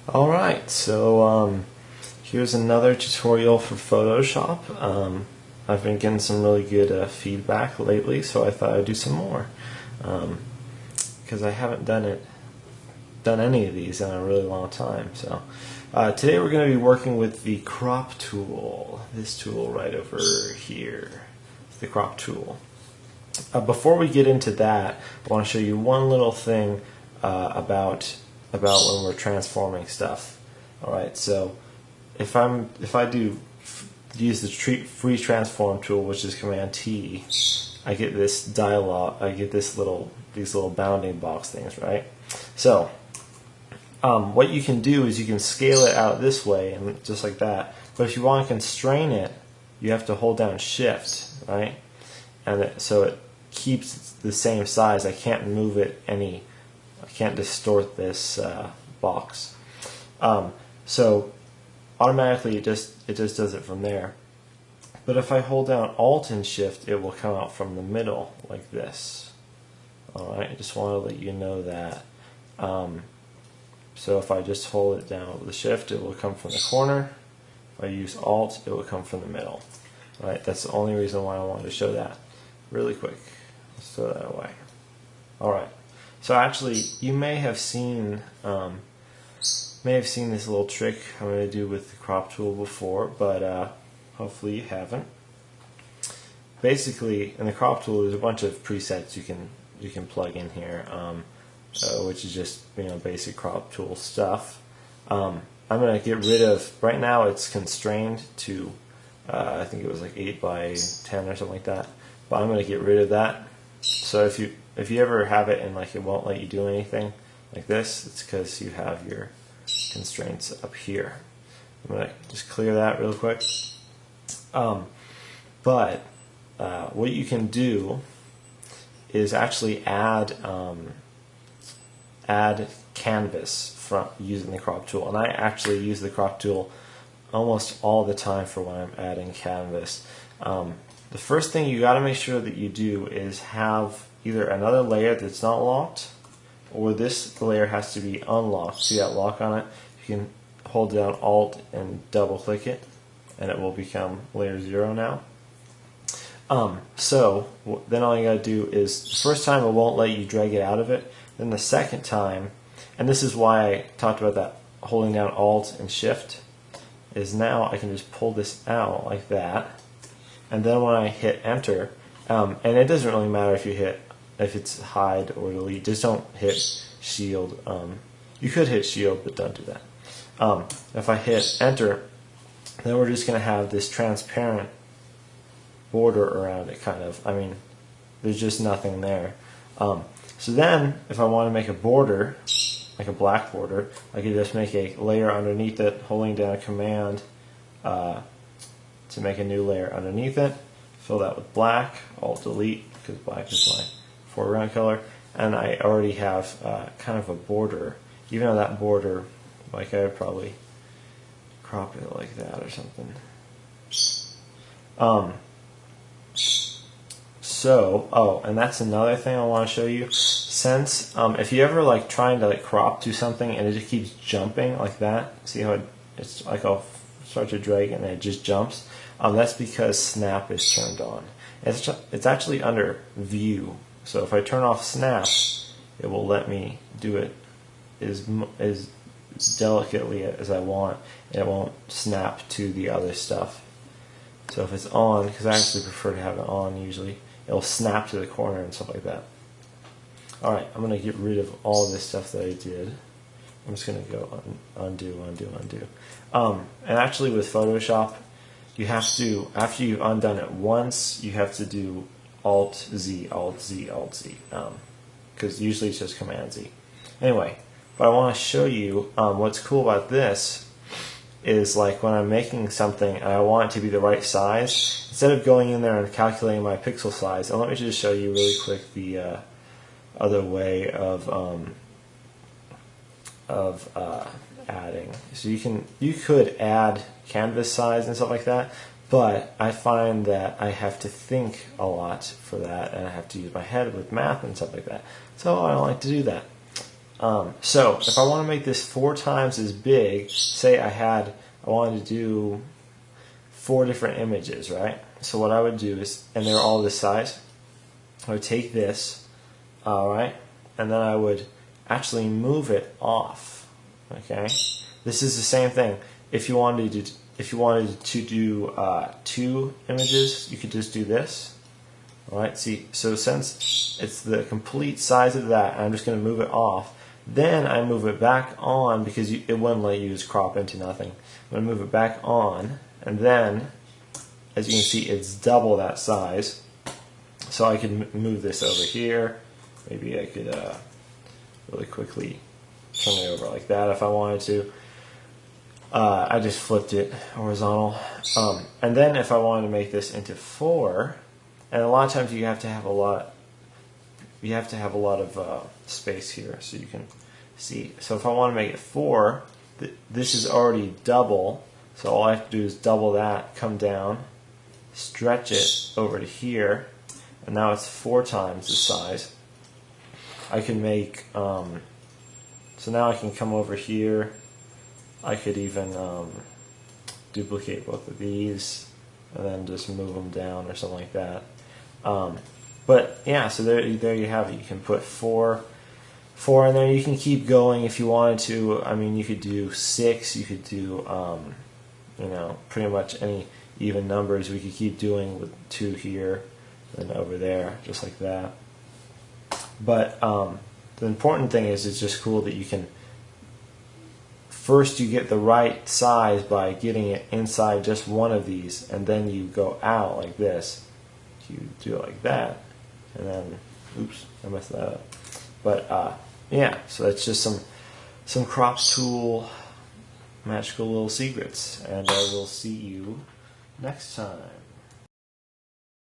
Alright, so here's another tutorial for Photoshop. I've been getting some really good feedback lately, so I thought I'd do some more. Because I haven't done any of these in a really long time. So today we're going to be working with the crop tool. This tool right over here. The crop tool. Before we get into that, I want to show you one little thing about when we're transforming stuff. All right, so if I do use the free transform tool, which is Command T, I get this dialog. I get these little bounding box things, right? So what you can do is you can scale it out this way and just like that. But if you want to constrain it, you have to hold down Shift, right? And so it keeps the same size. I can't move it any. I can't distort this box. So automatically it just does it from there. But if I hold down Alt and Shift, it will come out from the middle like this. Alright, I just want to let you know that. So if I just hold it down with the Shift, it will come from the corner. If I use Alt, it will come from the middle. Alright, that's the only reason why I wanted to show that really quick. Let's throw that away. Alright. So actually, you may have seen this little trick I'm going to do with the crop tool before, but hopefully you haven't. Basically, in the crop tool, there's a bunch of presets you can plug in here, which is just basic crop tool stuff. I'm going to get rid of. Right now, it's constrained to I think it was like 8 by 10 or something like that. But I'm going to get rid of that. So if you ever have it and like it won't let you do anything like this, it's because you have your constraints up here. I'm going to just clear that real quick. But what you can do is actually add canvas from using the crop tool, and I actually use the crop tool almost all the time for when I'm adding canvas. The first thing you got to make sure that you do is have either another layer that's not locked, or this layer has to be unlocked. See that lock on it? You can hold down Alt and double click it, and it will become layer 0 now. So then all you got to do is, the first time it won't let you drag it out of it. Then the second time, and this is why I talked about that holding down Alt and Shift, is now I can just pull this out like that. And then when I hit Enter, and it doesn't really matter if it's hide or delete, just don't hit Shield. You could hit Shield, but don't do that. If I hit Enter, then we're just going to have this transparent border around it, kind of. I mean, there's just nothing there. So then, if I want to make a border, like a black border, I could just make a layer underneath it, holding down a Command to make a new layer underneath it. Fill that with black, Alt Delete, because black is my foreground color, and I already have kind of a border. Even though that border, like I would probably crop it like that or something. And that's another thing I want to show you. Since if you ever like trying to like crop to something and it just keeps jumping like that, see how it's like I'll start to drag and it just jumps. That's because Snap is turned on. It's actually under View. So if I turn off Snap, it will let me do it as delicately as I want. It won't snap to the other stuff. So if it's on, because I actually prefer to have it on usually, it'll snap to the corner and stuff like that. Alright, I'm going to get rid of all this stuff that I did. I'm just going to go undo. And actually with Photoshop, you have to, after you've undone it once, you have to do Alt-Z, Alt-Z, Alt-Z. Because usually it's just Command-Z. Anyway, but I want to show you what's cool about this is like when I'm making something and I want it to be the right size, instead of going in there and calculating my pixel size, and let me just show you really quick the other way of adding. So you could add canvas size and stuff like that, but I find that I have to think a lot for that, and I have to use my head with math and stuff like that. So I don't like to do that. So if I want to make this 4 times as big, say I wanted to do 4 different images, right? So what I would do is, and they're all this size, I would take this, alright, and then I would actually move it off, okay? This is the same thing. If you wanted to do 2 images, you could just do this. Alright, see, so since it's the complete size of that, I'm just going to move it off. Then I move it back on, because it wouldn't let you just crop into nothing. I'm going to move it back on, and then, as you can see, it's double that size. So I can move this over here. Maybe I could really quickly turn it over like that if I wanted to. I just flipped it horizontal. And then if I wanted to make this into 4, and a lot of times you have to have a lot of space here so you can see. So if I want to make it 4, this is already double, so all I have to do is double that, come down, stretch it over to here, and now it's 4 times the size. I can make, so now I can come over here. I could even duplicate both of these and then just move them down or something like that. But yeah, so there you have it. You can put 4 in there. You can keep going if you wanted to. I mean, you could do 6. You could do, you know, pretty much any even numbers. We could keep doing with 2 here and over there, just like that. But the important thing is, it's just cool that you can. First, you get the right size by getting it inside just one of these, and then you go out like this. You do it like that, and then, oops, I messed that up. But yeah, so that's just some crop tool magical little secrets, and I will see you next time.